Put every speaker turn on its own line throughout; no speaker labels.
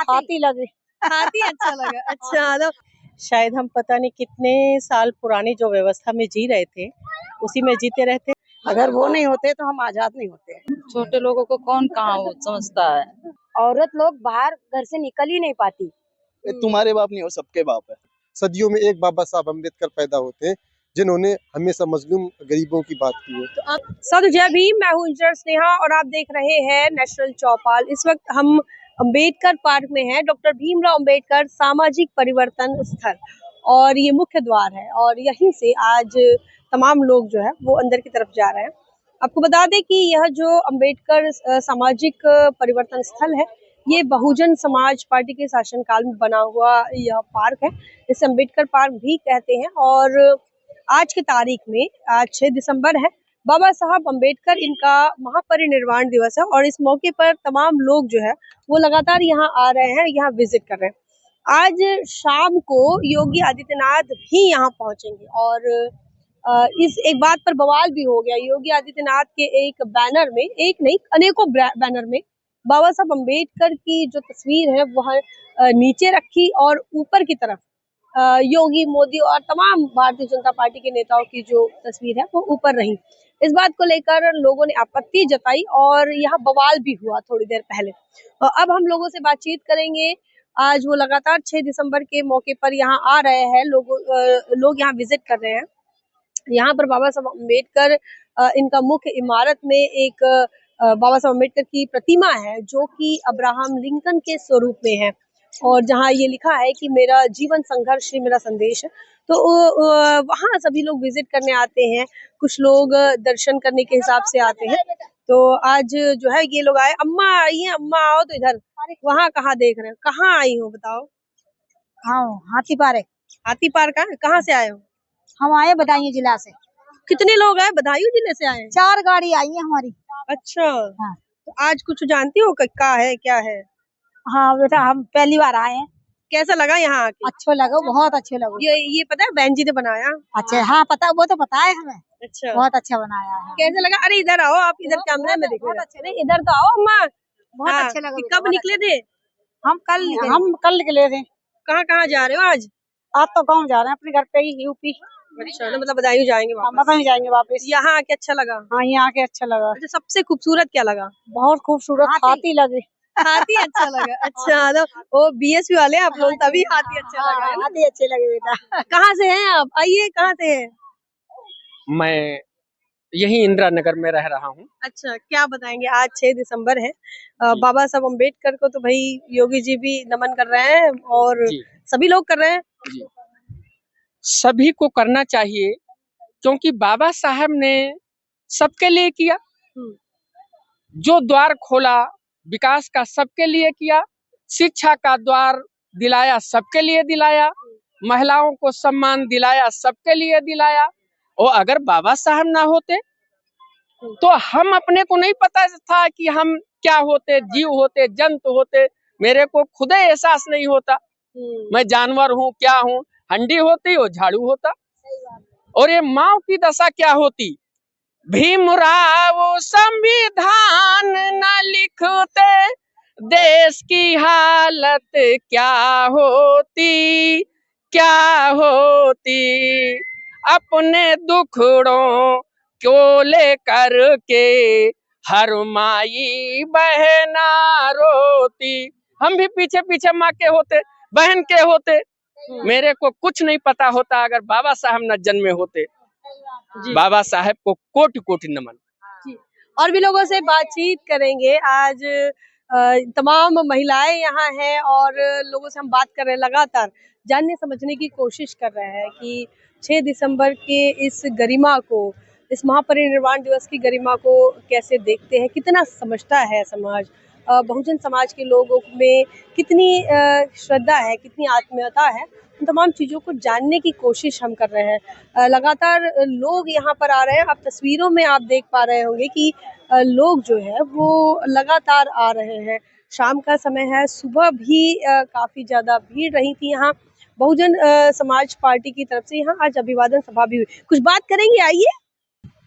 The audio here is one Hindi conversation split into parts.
हाथी लगे।
हाथी अच्छा लगा। अच्छा, तो शायद हम पता नहीं कितने साल पुरानी जो व्यवस्था में जी रहे थे उसी में जीते रहते।
अगर वो नहीं होते तो हम आजाद नहीं होते।
छोटे लोगों को कौन कहाँ समझता है।
औरत लोग बाहर घर से निकल ही नहीं पाती।
तुम्हारे बाप नहीं हो, सबके बाप है। सदियों में एक बाबा साहब अम्बेडकर पैदा होते हैं जिन्होंने हमेशा मजलूम गरीबों की बात की है।
तो आप साधु जय भीम, मैं हूं इंजीनियर स्नेहा और आप देख रहे हैं नेशनल चौपाल। इस वक्त हम अम्बेडकर पार्क में हैं, डॉक्टर भीमराव अम्बेडकर सामाजिक परिवर्तन स्थल, और ये मुख्य द्वार है और यहीं से आज तमाम लोग जो है वो अंदर की तरफ जा रहे हैं। आपको बता दें कि यह जो अम्बेडकर सामाजिक परिवर्तन स्थल है, ये बहुजन समाज पार्टी के शासनकाल में बना हुआ यह पार्क है। इसे अम्बेडकर पार्क भी कहते हैं। और आज की तारीख में, आज 6 दिसंबर है, बाबा साहब अम्बेडकर इनका महापरिनिर्वाण दिवस है और इस मौके पर तमाम लोग जो है वो लगातार यहाँ आ रहे हैं, यहाँ विजिट कर रहे हैं। आज शाम को योगी आदित्यनाथ भी यहाँ पहुंचेंगे और इस एक बात पर बवाल भी हो गया। योगी आदित्यनाथ के एक बैनर में, एक नहीं अनेकों बैनर में बाबा साहब अम्बेडकर की जो तस्वीर है वह नीचे रखी और ऊपर की तरफ योगी, मोदी और तमाम भारतीय जनता पार्टी के नेताओं की जो तस्वीर है वो ऊपर रही। इस बात को लेकर लोगों ने आपत्ति जताई और यहाँ बवाल भी हुआ थोड़ी देर पहले। अब हम लोगों से बातचीत करेंगे। आज वो लगातार 6 दिसंबर के मौके पर यहाँ आ रहे हैं, लोग यहाँ विजिट कर रहे हैं। यहाँ पर बाबा साहब अम्बेडकर इनका मुख्य इमारत में एक बाबा साहब अम्बेडकर की प्रतिमा है जो कि अब्राहम लिंकन के स्वरूप में है और जहाँ ये लिखा है कि मेरा जीवन संघर्ष ही मेरा संदेश है। तो वहाँ सभी लोग विजिट करने आते हैं, कुछ लोग दर्शन करने के हिसाब से आते हैं। तो आज जो है ये लोग आए। अम्मा आई हैं, अम्मा आओ तो इधर। वहाँ कहाँ देख रहे हैं, कहाँ आई हो बताओ?
हाँ, हाथी पार।
हाथी पार कहाँ से आए हो?
हम आए बदायूं जिला से।
कितने लोग आए? बदायूं जिले से आए?
4 गाड़ी आई है हमारी।
अच्छा,
हाँ।
तो आज कुछ जानती हो क्या है, क्या है?
हाँ बेटा, हम पहली बार आए हैं।
कैसा लगा यहाँ आके?
अच्छे लगा, बहुत अच्छे लगा।
ये पता है बहन जी ने बनाया?
अच्छा, हाँ पता, वो तो पता है हमें।
अच्छा,
बहुत अच्छा बनाया है।
कैसा लगा? अरे इधर आओ, आप इधर कैमरे में देखो।
अरे इधर तो आओ अम्मा, बहुत
हाँ,
अच्छे लगा।
कब निकले थे?
हम कल निकले थे।
कहाँ जा रहे हो आज?
आज तो गाँव जा रहे हैं, अपने घर पे ही, यूपी।
अच्छा, तो मतलब बदायूं जाएंगे वापस?
बदायूं जाएंगे वापस।
यहाँ आके अच्छा लगा?
हाँ, यहाँ आके अच्छा लगा।
अच्छा, सबसे खूबसूरत क्या लगा?
बहुत खूबसूरत हाथी लगे।
हाथी अच्छा लगा। अच्छा, तो वो बीएसपी वाले आप लोग, तभी हाथी अच्छा लगा है ना?
हाथी अच्छे लगे बेटा।
कहाँ से हैं आप? आइए, कहाँ से हैं?
मैं यही इंदिरा नगर में रह रहा हूँ।
अच्छा, क्या बताएंगे? आज 6 दिसंबर है, बाबा साहब अम्बेडकर को तो भाई योगी जी भी नमन कर रहे हैं और सभी लोग कर रहे हैं।
जी, सभी को करना चाहिए क्योंकि बाबा साहब ने सबके लिए किया। जो द्वार खोला विकास का सबके लिए किया, शिक्षा का द्वार दिलाया सबके लिए दिलाया, महिलाओं को सम्मान दिलाया सबके लिए दिलाया। और अगर बाबा साहब ना होते तो हम अपने को नहीं पता था कि हम क्या होते, जीव होते, जंतु होते। मेरे को खुद एहसास नहीं होता मैं जानवर हूँ क्या हूँ। हंडी होती और झाड़ू होता। और ये माँ की दशा क्या होती, भीमराव संविधान न लिखते देश की हालत क्या होती, क्या होती। अपने दुखड़ों को लेकर के हर माई बहना रोती। हम भी पीछे पीछे माँ के होते, बहन के होते। मेरे को कुछ नहीं पता होता अगर बाबा साहब न जन्मे होते। बाबा साहब को कोटि कोटि नमन।
और भी लोगों से बातचीत करेंगे। आज तमाम महिलाएं यहाँ हैं और लोगों से हम बात कर रहे हैं, लगातार जानने समझने की कोशिश कर रहे हैं कि 6 दिसंबर के इस गरिमा को, इस महापरिनिर्वाण दिवस की गरिमा को कैसे देखते हैं, कितना समझता है समाज, बहुजन समाज के लोगों में कितनी श्रद्धा है, कितनी आत्मीयता है। उन तमाम चीज़ों को जानने की कोशिश हम कर रहे हैं। लगातार लोग यहाँ पर आ रहे हैं। आप तस्वीरों में आप देख पा रहे होंगे कि लोग जो है वो लगातार आ रहे हैं। शाम का समय है, सुबह भी काफ़ी ज़्यादा भीड़ रही थी यहाँ। बहुजन समाज पार्टी की तरफ से यहाँ आज अभिवादन सभा भी हुई। कुछ बात करेंगे, आइए।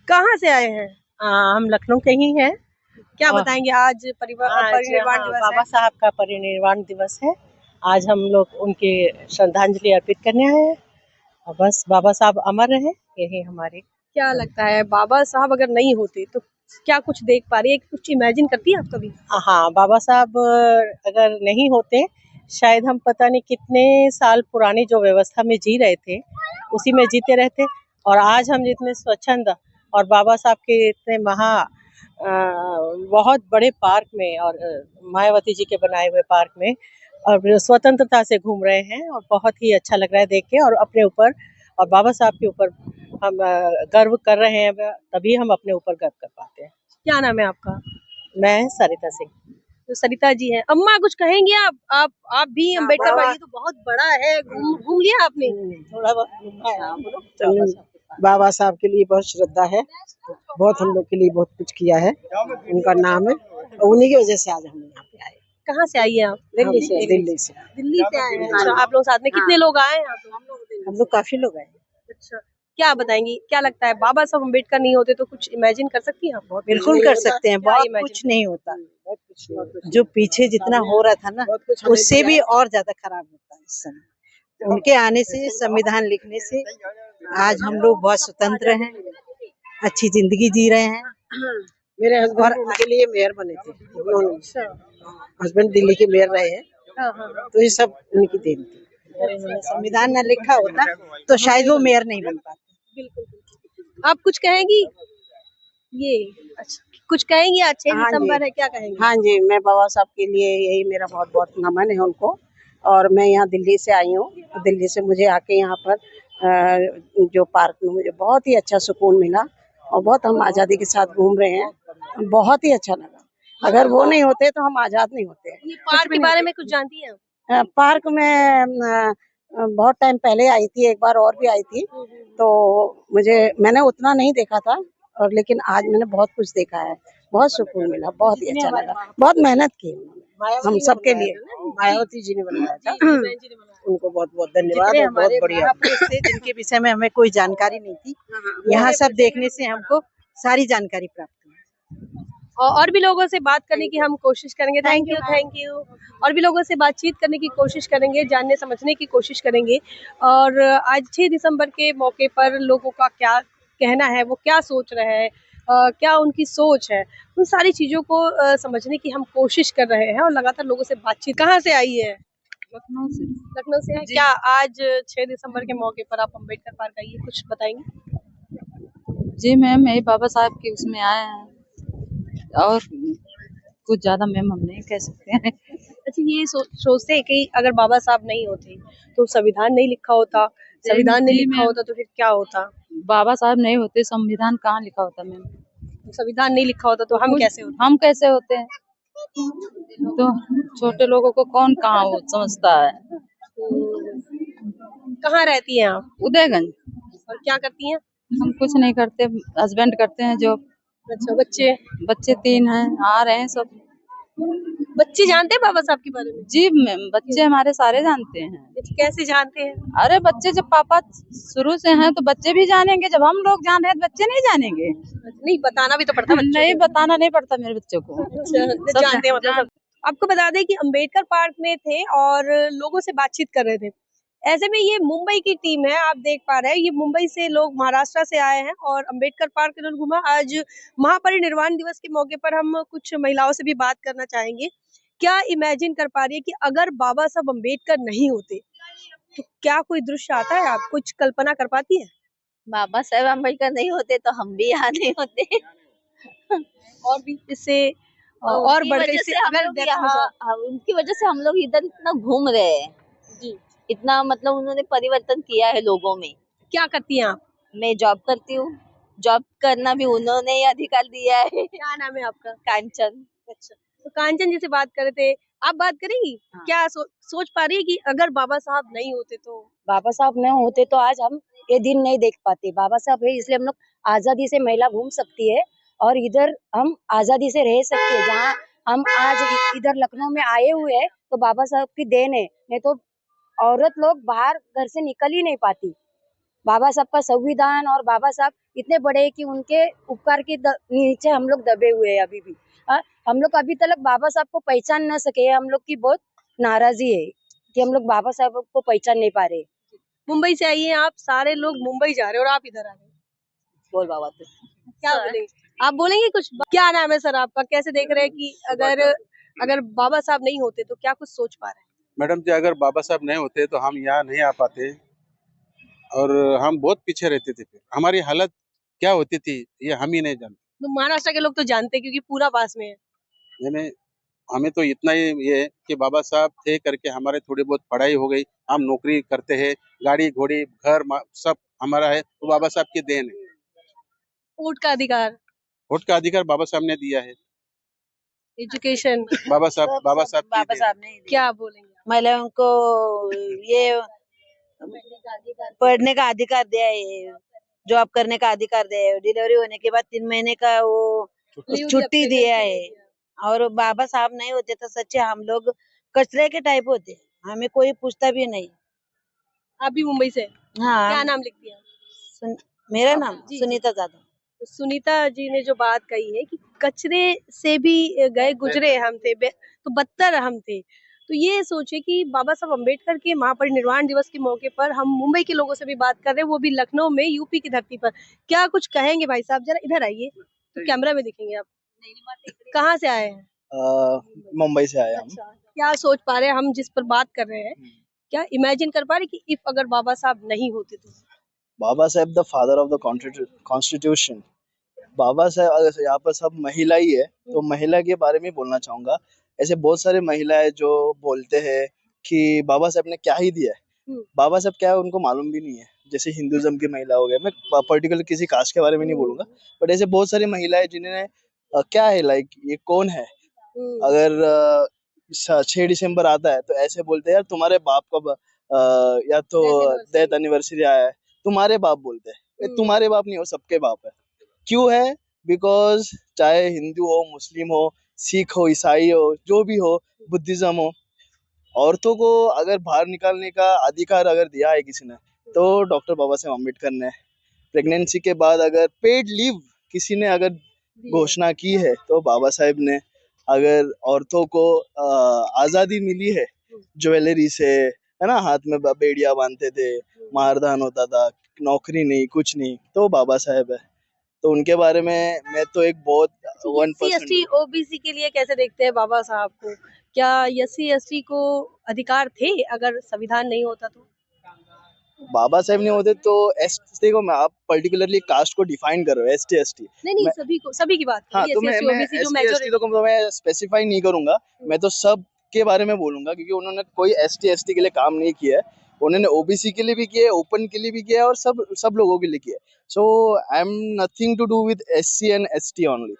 कहाँ से आए हैं?
हम लखनऊ के ही हैं।
क्या
और
बताएंगे आज परिनिर्वाण
हाँ,
दिवस है।
बाबा साहब का परिनिर्वाण दिवस है। आज हम लोग उनके श्रद्धांजलि अर्पित करने आए हैं और बस बाबा साहब अमर रहे, यही हमारी।
क्या लगता है बाबा साहब अगर नहीं होते तो क्या कुछ देख पा रही है, कुछ इमेजिन करती है आप कभी?
हाँ, बाबा साहब अगर नहीं होते शायद हम पता नहीं कितने साल पुरानी जो व्यवस्था में जी रहे थे उसी में जीते रहते, और आज हम जितने स्वच्छंद और बाबा साहब के इतने बहुत बड़े पार्क में और मायावती जी के बनाए हुए पार्क में और स्वतंत्रता से घूम रहे हैं और बहुत ही अच्छा लग रहा है देख के, और अपने ऊपर और बाबा साहब के ऊपर हम गर्व कर रहे हैं, तभी हम अपने ऊपर गर्व कर पाते हैं।
क्या नाम है आपका?
मैं सरिता सिंह।
तो सरिता जी हैं। अम्मा कुछ कहेंगी आप भी अम्बेडकर पार्क, ये तो बहुत बड़ा है, घूम लिया आपने?
थोड़ा बहुत घूमा है।
बाबा साहब के लिए बहुत श्रद्धा है, बहुत हम लोग के लिए बहुत कुछ किया है, उनका नाम है, उन्हीं की वजह से आज हम यहाँ पे आए।
कहाँ से आई है आप?
दिल्ली से।
दिल्ली से आए हैं। अच्छा, आप लोग साथ में कितने लोग आए हैं?
हम लोग काफी लोग आए।
अच्छा, क्या बताएंगी, क्या लगता है बाबा साहब अम्बेडकर नहीं होते तो कुछ इमेजिन कर सकती हैं आप?
बिल्कुल कर सकते हैं, बहुत कुछ नहीं होता, जो पीछे जितना हो रहा था ना उससे भी और ज्यादा खराब होता है इस समय। उनके आने से, संविधान लिखने से आज हम लोग बहुत स्वतंत्र हैं, अच्छी जिंदगी जी रहे हैं। मेरे हस्बैंड उनके लिए मेयर बने थे, उन्होंने हस्बैंड दिल्ली के मेयर रहे हैं, तो ये सब उनकी देन थी। अगर इन्होंने संविधान न लिखा होता तो शायद वो मेयर नहीं बन पाते।
बिल्कुल। आप कुछ कहेंगी? ये अच्छा, कुछ कहेंगी? आज 6
हाँ जी।
दिसंबर है, क्या कहेंगी?
हाँ जी, मैं बाबा साहब के लिए यही मेरा बहुत बहुत नमन है उनको, और मैं यहाँ दिल्ली से आई हूँ, दिल्ली से मुझे आके यहाँ पर जो पार्क में मुझे बहुत ही अच्छा सुकून मिला और बहुत हम आज़ादी के साथ घूम रहे हैं, बहुत ही अच्छा लगा। अगर वो नहीं होते तो हम आज़ाद नहीं होते।
ये पार्क के बारे में कुछ जानती हैं?
पार्क में बहुत टाइम पहले आई थी, एक बार और भी आई थी, तो मैंने उतना नहीं देखा था, और लेकिन आज मैंने बहुत कुछ देखा है, बहुत सुकून मिला, बहुत ही अच्छा लगा। बहुत मेहनत की उन्होंने हम सबके लिए, मायावती जी ने बनाया था, उनको बहुत बहुत धन्यवाद और बहुत बढ़िया।
जिनके विषय में हमें कोई जानकारी नहीं थी, यहाँ सब देखने से हमको सारी जानकारी प्राप्त हुई।
और भी लोगों से बात करने की हम कोशिश करेंगे। Thank you. और भी लोगों से बातचीत करने की कोशिश करेंगे, जानने समझने की कोशिश करेंगे। और आज 6 दिसंबर के मौके पर लोगों का क्या कहना है, वो क्या सोच रहे हैं, क्या उनकी सोच है, उन सारी चीज़ों को समझने की हम कोशिश कर रहे हैं और लगातार लोगों से बातचीत। कहाँ से आई है? लखनऊ से है। क्या आज 6 दिसंबर के मौके पर आप अम्बेडकर पार्क आई है, कुछ बताएंगे?
जी मैम, यही बाबा साहब के उसमें आए हैं और कुछ ज्यादा मैम हम नहीं कह सकते हैं।
अच्छा, ये सोचते हैं कि अगर बाबा साहब नहीं होते तो संविधान नहीं लिखा होता, संविधान नहीं लिखा होता तो फिर क्या होता?
बाबा साहब नहीं होते संविधान कहाँ लिखा होता मैम?
संविधान नहीं लिखा होता तो हम कैसे होते?
हम कैसे होते हैं? तो छोटे लोगों को कौन कहाँ वो समझता है।
कहाँ रहती हैं आप?
उदयगंज।
और क्या करती हैं?
हम कुछ नहीं करते, हस्बैंड करते हैं जॉब।
अच्छा, बच्चे
3 हैं, आ रहे हैं सब।
बच्चे जानते हैं बाबा साहब के बारे में?
जी मैम, बच्चे हमारे सारे जानते हैं।
कैसे जानते हैं?
अरे बच्चे जब पापा शुरू से हैं तो बच्चे भी जानेंगे, जब हम लोग जान रहे हैं तो बच्चे नहीं जानेंगे?
नहीं, बताना भी तो पड़ता है।
नहीं, बताना नहीं पड़ता मेरे बच्चों को।
अच्छा, जानते हैं मतलब। आपको बता दें कि अम्बेडकर पार्क में थे और लोगों से बातचीत कर रहे थे। ऐसे में ये मुंबई की टीम है, आप देख पा रहे हैं, ये मुंबई से लोग महाराष्ट्र से आए हैं और अम्बेडकर पार्क इन्होंने घूमा। आज महापरिनिर्वाण दिवस के मौके पर हम कुछ महिलाओं से भी बात करना चाहेंगे। क्या इमेजिन कर पा रही है कि अगर बाबा साहब अम्बेडकर नहीं होते तो क्या कोई दृश्य आता है, आप कुछ कल्पना कर पाती है?
बाबा साहेब अम्बेडकर नहीं होते तो हम भी यहाँ नहीं होते।
और भी इससे और बढ़कर इससे अगर
उनकी वजह से हम लोग इधर इतना घूम रहे हैं
जी,
इतना, मतलब उन्होंने परिवर्तन किया है लोगों में।
क्या करती हैं आप?
मैं जॉब करती हूँ, जॉब करना भी उन्होंने ही अधिकार दिया है।
क्या नाम है आपका?
कांचन।
अच्छा, तो कांचन जी से बात कर रहे थे, आप बात करेंगी?
हाँ।
क्या सोच पा रही है कि अगर बाबा साहब नहीं होते तो?
बाबा साहब नहीं होते तो आज हम ये दिन नहीं देख पाते। बाबा साहब है इसलिए हम लोग आजादी से महिला घूम सकती है और इधर हम आजादी से रह सकते हैं। जहाँ हम आज इधर लखनऊ में आए हुए हैं तो बाबा साहब की देन है, नहीं तो औरत लोग बाहर घर से निकल ही नहीं पाती। बाबा साहब का संविधान और बाबा साहब इतने बड़े हैं कि उनके उपकार के नीचे हम लोग दबे हुए हैं अभी भी। हम लोग अभी तक बाबा साहब को पहचान न सके, हम लोग की बहुत नाराजी है कि हम लोग बाबा साहब को पहचान नहीं पा रहे।
मुंबई से आई हैं आप, सारे लोग मुंबई जा रहे हैं और आप इधर आ गए,
बोल बाबा तो
क्या बोलेंगे? आप बोलेंगे कुछ? क्या नाम है सर आपका? कैसे देख रहे हैं कि अगर बाबा साहब नहीं होते तो क्या कुछ सोच पा रहे हैं?
मैडम जी, अगर बाबा साहब नहीं होते तो हम यहाँ नहीं आ पाते और हम बहुत पीछे रहते थे। फिर हमारी हालत क्या होती थी ये हम ही नहीं जानते।
तो महाराष्ट्र के लोग तो जानते हैं क्योंकि पूरा पास में है।
यानी हमें तो इतना ही ये है कि बाबा साहब थे करके हमारे थोड़ी बहुत पढ़ाई हो गई, हम नौकरी करते हैं, गाड़ी घोड़ी घर सब हमारा है, तो बाबा साहब की देन है।
वोट का अधिकार,
वोट का अधिकार बाबा साहब ने दिया है।
एजुकेशन,
बाबा साहब
ने
क्या बोलेंगे?
महिलाओं को ये पढ़ने का अधिकार दिया है, जॉब करने का अधिकार दिया है, डिलीवरी होने के बाद 3 महीने का वो छुट्टी दिया है। और बाबा साहब नहीं होते तो सच्चे हम लोग कचरे के टाइप होते, हमें कोई पूछता भी नहीं।
आप भी मुंबई से?
हाँ,
क्या नाम लिखती हैं?
मेरा नाम सुनीता जाधव।
तो सुनीता जी ने जो बात कही है कि कचरे से भी गए गुजरे हम थे, तो बदतर हम थे। तो ये सोचे कि बाबा साहब अम्बेडकर के महापरिनिर्वाण दिवस के मौके पर हम मुंबई के लोगों से भी बात कर रहे हैं, वो भी लखनऊ में, यूपी की धरती पर। क्या कुछ कहेंगे भाई साहब? जरा इधर आइए तो कैमरा में दिखेंगे आप। कहाँ से आए हैं?
मुंबई से आए हम।
अच्छा, क्या सोच पा रहे हैं हम जिस पर बात कर रहे हैं? क्या इमेजिन कर पा रहे कि इफ अगर बाबा साहब नहीं होते तो?
Baba Saheb the father of the constitution. Baba Saheb अगर यहाँ पर सब महिला ही है तो महिला के बारे में बोलना चाहूंगा। ऐसे बहुत सारे महिलाएं जो बोलते हैं कि बाबा साहब ने क्या ही दिया है, बाबा साहब क्या है उनको मालूम भी नहीं है। जैसे हिंदुज्म की महिला हो गए, मैं पर्टिकुलर किसी कास्ट के बारे में नहीं बोलूंगा, बट ऐसे बहुत सारी महिलाएं जिन्हें क्या है लाइक ये कौन है। अगर 6 दिसंबर आता है तो ऐसे बोलते हैं यार तुम्हारे बाप का या तो डेथ एनिवर्सरी आया है, तुम्हारे बाप बोलते हैं। तुम्हारे बाप नहीं हो, सबके बाप है। क्यों है? बिकॉज चाहे हिंदू हो, मुस्लिम हो, सिख हो, ईसाई हो, जो भी हो, बुद्धिज्म हो, औरतों को अगर बाहर निकालने का अधिकार अगर दिया है किसी ने तो डॉक्टर बाबा साहेब अम्बेडकर ने। प्रेगनेंसी के बाद अगर पेड लीव किसी ने अगर घोषणा की है तो बाबा साहेब ने। अगर औरतों को आजादी मिली है ज्वेलरी से, है ना, हाथ में बेड़िया बांधते थे, मारधान होता था, नौकरी नहीं, कुछ नहीं, तो बाबा साहेब है। तो उनके बारे में मैं तो एक बहुत
1% ओबीसी के लिए कैसे देखते हैं बाबा साहब को? क्या SC/ST को अधिकार थे अगर संविधान नहीं होता तो?
बाबा साहेब नहीं होते तो एसटी को, मैं आप पर्टिकुलरली कास्ट को डिफाइन कर रहे हो, ST/ST
नहीं सभी को, सभी की बात
हाँ, तो मैं ST/ST को मैं स्पेसिफाई नहीं करूंगा, मैं तो सब के बारे में बोलूंगा क्योंकि उन्होंने कोई ST/ST के लिए काम नहीं किया है। उन्होंने ओबीसी के लिए भी किया है, ओपन के लिए भी किया है और सब लोगों के लिए किया है। So I am nothing to do with SC and ST only,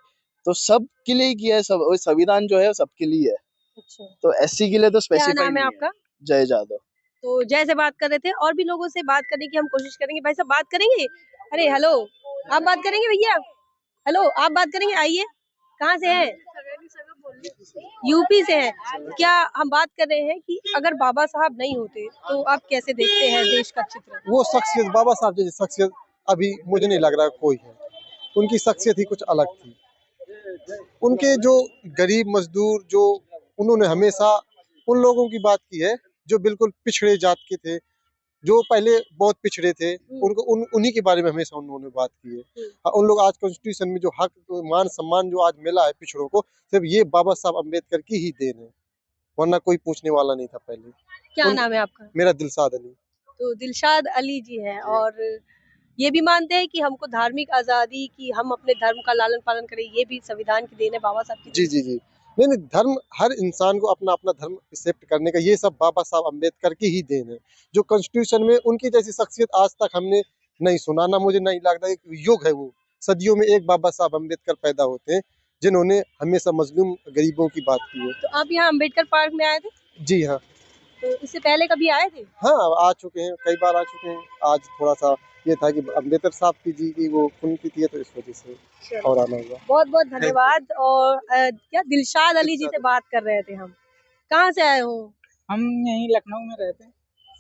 तो सब के लिए किया है। सब संविधान जो है सबके लिए है। अच्छा। तो SC के लिए तो स्पेसिफाई
क्या नाम है आपका?
जय जादव।
तो जय से बात कर रहे थे, और भी लोगों से बात करने की हम कोशिश करेंगे। भाई साहब बात करेंगे? अरे हेलो, आप बात करेंगे भैया? हेलो, आप बात करेंगे? आइए, कहाँ से हैं? यूपी से हैं। क्या हम बात कर रहे हैं कि अगर बाबा साहब नहीं होते तो आप कैसे देखते हैं देश का चित्र?
वो शख्सियत, बाबा साहब जैसी शख्सियत अभी मुझे नहीं लग रहा कोई है। उनकी शख्सियत ही कुछ अलग थी। उनके जो गरीब मजदूर, जो उन्होंने हमेशा उन लोगों की बात की है जो बिल्कुल पिछड़े जात के थे, जो पहले बहुत पिछड़े थे, उनको उन्हीं के बारे में हमेशा उन्होंने बात की है। उन लोग आज कॉन्स्टिट्यूशन में जो हक, मान सम्मान जो आज मिला है पिछड़ों को, सिर्फ ये बाबा साहब अम्बेडकर की ही देन है, वरना कोई पूछने वाला नहीं था पहले।
क्या नाम है आपका?
मेरा दिलशाद अली।
तो दिलशाद अली जी हैं, और ये भी मानते हैं कि हमको धार्मिक आजादी, की हम अपने धर्म का लालन पालन करें, ये भी संविधान की देन है, बाबा साहब की।
जी। नहीं, धर्म हर इंसान को अपना अपना धर्म एक्सेप्ट करने का, ये सब बाबा साहब अम्बेडकर की ही देन है। जो कॉन्स्टिट्यूशन में उनकी जैसी शख्सियत आज तक हमने नहीं सुना, ना मुझे नहीं लगता। एक युग है वो, सदियों में एक बाबा साहब अम्बेडकर पैदा होते हैं जिन्होंने हमेशा मजलूम गरीबों की बात की है।
तो आप यहाँ अम्बेडकर पार्क में आए थे?
जी हाँ।
तो इससे पहले कभी आए थे?
हाँ, आ चुके हैं, कई बार आ चुके हैं। आज थोड़ा सा ये था कि अम्बेडकर साहब की वो पुण्यतिथि है तो इस वजह से और आना हुआ।
बहुत बहुत धन्यवाद। और क्या दिलशाद अली जी से बात कर रहे थे हम। कहाँ से आए हो?
हम यहीं लखनऊ में रहते हैं।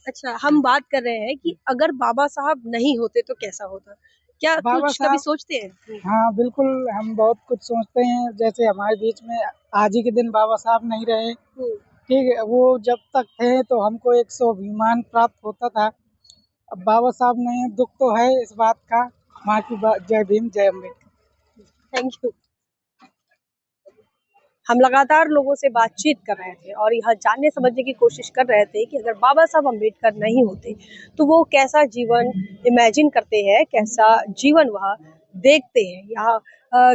अच्छा, हम बात कर रहे हैं कि अगर बाबा साहब नहीं होते तो कैसा होता? क्या
बाबा
कुछ कभी
साहब
सोचते हैं?
हाँ बिल्कुल, हम बहुत कुछ सोचते हैं। जैसे हमारे बीच में आज ही के दिन बाबा साहब नहीं रहे, ठीक है, वो जब तक थे तो हमको एक स्वाभिमान प्राप्त होता था। अब बाबा साहब नहीं है, दुख तो है इस बात का। माँ की जय भीम, जय अम्बेडकर।
Thank you. हम लगातार लोगों से बातचीत कर रहे थे और यह जानने समझने की कोशिश कर रहे थे कि अगर बाबा साहब अम्बेडकर नहीं होते तो वो कैसा जीवन इमेजिन करते हैं, कैसा जीवन वह देखते हैं, या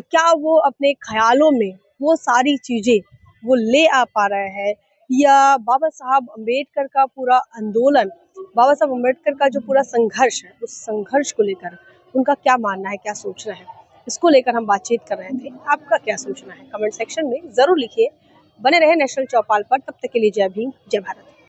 क्या वो अपने ख्यालों में वो सारी चीजें वो ले आ पा रहे हैं, या बाबा साहब अम्बेडकर का पूरा आंदोलन, बाबा साहब अम्बेडकर का जो पूरा संघर्ष है, उस संघर्ष को लेकर उनका क्या मानना है, क्या सोचना है, इसको लेकर हम बातचीत कर रहे थे। आपका क्या सोचना है कमेंट सेक्शन में जरूर लिखिए। बने रहे नेशनल चौपाल पर, तब तक के लिए जय भीम, जय भारत।